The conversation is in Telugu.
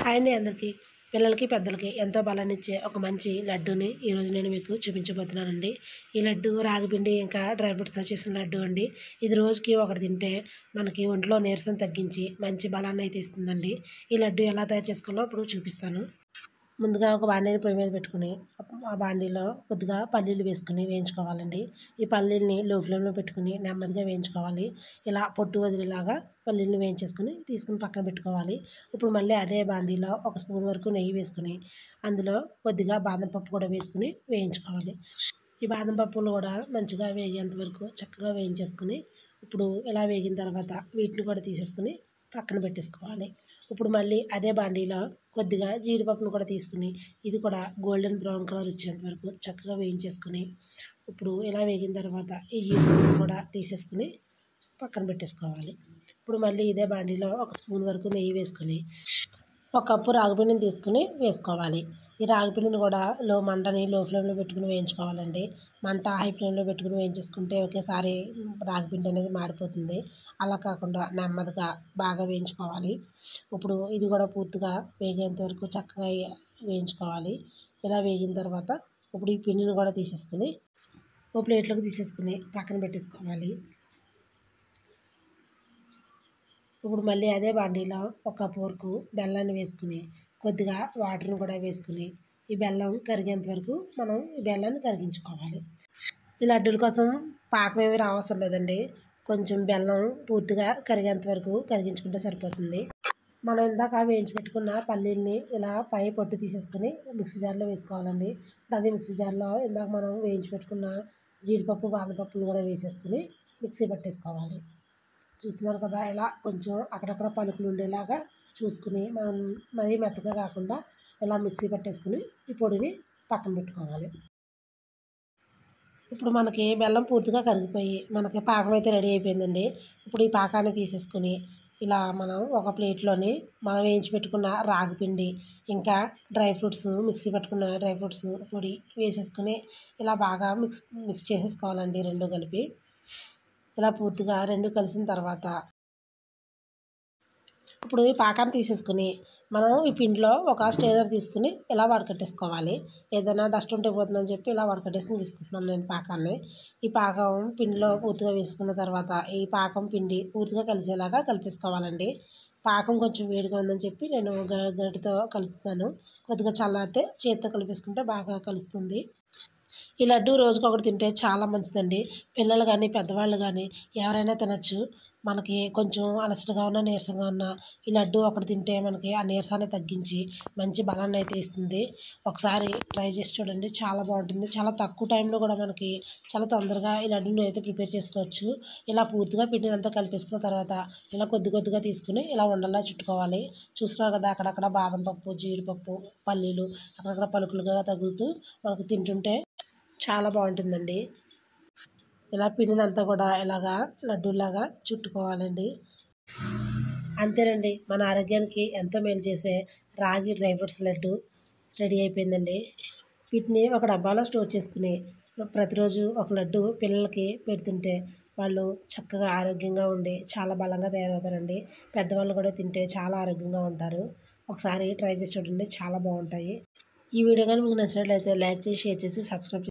హాయ్ అండి అందరికీ. పిల్లలకి, పెద్దలకి ఎంతో బలాన్నిచ్చే ఒక మంచి లడ్డూని ఈరోజు నేను మీకు చూపించబోతున్నానండి. ఈ లడ్డు రాగిపిండి ఇంకా డ్రై ఫ్రూట్స్‌తో చేసిన లడ్డు అండి. ఇది రోజుకి ఒకటి తింటే మనకి ఒంట్లో నీరసం తగ్గించి మంచి బలాన్నయితే ఇస్తుందండి. ఈ లడ్డు ఎలా తయారు చేసుకోవాలో ఇప్పుడు చూపిస్తాను. ముందుగా ఒక బాండీని పొయ్యి మీద పెట్టుకుని ఆ బాండీలో కొద్దిగా పల్లీలు వేసుకుని వేయించుకోవాలండి. ఈ పల్లీల్ని లో ఫ్లేమ్‌లో పెట్టుకుని నెమ్మదిగా వేయించుకోవాలి. ఇలా పొట్టు వదిలేలాగా పల్లీల్ని వేయించేసుకుని తీసుకుని పక్కన పెట్టుకోవాలి. ఇప్పుడు మళ్ళీ అదే బాండీలో ఒక స్పూన్ వరకు నెయ్యి వేసుకుని అందులో కొద్దిగా బాదం పప్పు కూడా వేసుకుని వేయించుకోవాలి. ఈ బాదం పప్పులు కూడా మంచిగా వేగేంత వరకు చక్కగా వేయించేసుకుని ఇప్పుడు ఇలా వేగిన తర్వాత వీటిని కూడా తీసేసుకుని పక్కన పెట్టేసుకోవాలి. ఇప్పుడు మళ్ళీ అదే బాండీలో కొద్దిగా జీడిపప్పును కూడా తీసుకుని ఇది కూడా గోల్డెన్ బ్రౌన్ కలర్ వచ్చేంత వరకు చక్కగా వేయించేసుకుని ఇప్పుడు ఇలా వేగిన తర్వాత ఈ జీడిపప్పును కూడా తీసేసుకుని పక్కన పెట్టేసుకోవాలి. ఇప్పుడు మళ్ళీ ఇదే బాండీలో ఒక స్పూన్ వరకు నెయ్యి వేసుకుని ఒక కప్పు రాగిపిండిని తీసుకుని వేసుకోవాలి. ఈ రాగిపిండిని కూడా లో ఫ్లేమ్‌లో పెట్టుకుని వేయించుకోవాలండి. మంట హై ఫ్లేమ్‌లో పెట్టుకుని వేయించేసుకుంటే ఒకేసారి రాగిపిండి అనేది మాడిపోతుంది. అలా కాకుండా నెమ్మదిగా బాగా వేయించుకోవాలి. ఇప్పుడు ఇది కూడా పూర్తిగా వేగేంత వరకు చక్కగా వేయించుకోవాలి. ఇలా వేగిన తర్వాత ఇప్పుడు ఈ పిండిని కూడా తీసేసుకుని ఓ ప్లేట్లోకి తీసేసుకుని పక్కన పెట్టేసుకోవాలి. ఇప్పుడు మళ్ళీ అదే బాండీలో ఒక కప్పు వరకు బెల్లాన్ని వేసుకుని కొద్దిగా వాటర్ని కూడా వేసుకుని ఈ బెల్లం కరిగేంత వరకు మనం ఈ బెల్లాన్ని కరిగించుకోవాలి. ఈ లడ్డూల కోసం పాకం ఏమీ రావసరం లేదండి. కొంచెం బెల్లం పూర్తిగా కరిగేంత వరకు కరిగించుకుంటే సరిపోతుంది. మనం ఇందాక వేయించి పెట్టుకున్న పల్లీల్ని ఇలా పై పొట్టు తీసేసుకుని మిక్సీ జార్లో వేసుకోవాలండి. అదే మిక్సీ జార్లో ఇందాక మనం వేయించి పెట్టుకున్న జీడిపప్పు, బాదం పప్పులు కూడా వేసేసుకుని మిక్సీ పట్టేసుకోవాలి. చూస్తున్నారు కదా, ఇలా కొంచెం అక్కడక్కడ పలుకులు ఉండేలాగా చూసుకుని మనం మరీ మెత్తగా కాకుండా ఇలా మిక్సీ పట్టేసుకుని ఈ పొడిని పక్కన పెట్టుకోవాలి. ఇప్పుడు మనకి బెల్లం పూర్తిగా కరిగిపోయి మనకి పాకం అయితే రెడీ అయిపోయిందండి. ఇప్పుడు ఈ పాకాన్ని తీసేసుకుని ఇలా మనం ఒక ప్లేట్లోని మనం వేయించి పెట్టుకున్న రాగిపిండి ఇంకా మిక్సీ పట్టుకున్న డ్రై ఫ్రూట్స్ పొడి వేసేసుకుని ఇలా బాగా మిక్స్ చేసేసుకోవాలండి. రెండు కలిపి ఇలా పూర్తిగా రెండు కలిసిన తర్వాత ఇప్పుడు ఈ పాకాన్ని తీసేసుకుని మనం ఈ పిండిలో ఒక స్ట్రైనర్ తీసుకుని ఇలా వడకట్టేసుకోవాలి. ఏదైనా డస్ట్ ఉంటే పోతుందని చెప్పి ఇలా వడకట్టేసుకుని తీసుకుంటున్నాను నేను పాకాన్ని. ఈ పాకం పిండిలో పూర్తిగా వేసుకున్న తర్వాత ఈ పాకం పిండి పూర్తిగా కలిసేలాగా కలిపేసుకోవాలండి. పాకం కొంచెం వేడిగా ఉందని చెప్పి నేను గరిటెతో కలుపుతున్నాను. కొద్దిగా చల్లారితే చేతితో కలిపేసుకుంటే బాగా కలుస్తుంది. ఈ లడ్డు రోజుకొకటి తింటే చాలా మంచిదండి. పిల్లలు కానీ, పెద్దవాళ్ళు కానీ ఎవరైనా తినచ్చు. మనకి కొంచెం అలసటగా ఉన్నా, నీరసంగా ఉన్నా ఈ లడ్డు ఒకటి తింటే మనకి ఆ నీరసాన్ని తగ్గించి మంచి బలాన్ని అయితే ఇస్తుంది. ఒకసారి ట్రై చేసి చూడండి, చాలా బాగుంటుంది. చాలా తక్కువ టైంలో కూడా మనకి చాలా తొందరగా ఈ లడ్డూని అయితే ప్రిపేర్ చేసుకోవచ్చు. ఇలా పూర్తిగా పిండిని అంతా కలిపేసుకున్న తర్వాత ఇలా కొద్ది కొద్దిగా తీసుకుని ఇలా ఉండల్లా చుట్టుకోవాలి. చూస్తున్నారు కదా, అక్కడక్కడ బాదం పప్పు, జీడిపప్పు, పల్లీలు అక్కడక్కడ పలుకులుగా తగులుతూ మనకు తింటుంటే చాలా బాగుంటుందండి. ఇలా పిండిని అంతా కూడా ఇలాగా లడ్డూలాగా చుట్టుకోవాలండి. అంతేనండి, మన ఆరోగ్యానికి ఎంతో మేలు చేసే రాగి డ్రై ఫ్రూట్స్ లడ్డు రెడీ అయిపోయిందండి. వీటిని ఒక డబ్బాలో స్టోర్ చేసుకుని ప్రతిరోజు ఒక లడ్డు పిల్లలకి పెడుతుంటే వాళ్ళు చక్కగా ఆరోగ్యంగా ఉండి చాలా బలంగా తయారవుతారండి. పెద్దవాళ్ళు కూడా తింటే చాలా ఆరోగ్యంగా ఉంటారు. ఒకసారి ట్రై చేసి చూడండి, చాలా బాగుంటాయి. ఈ వీడియో కానీ మీకు నచ్చినట్లయితే లైక్ చేసి, షేర్ చేసి, సబ్స్క్రైబ్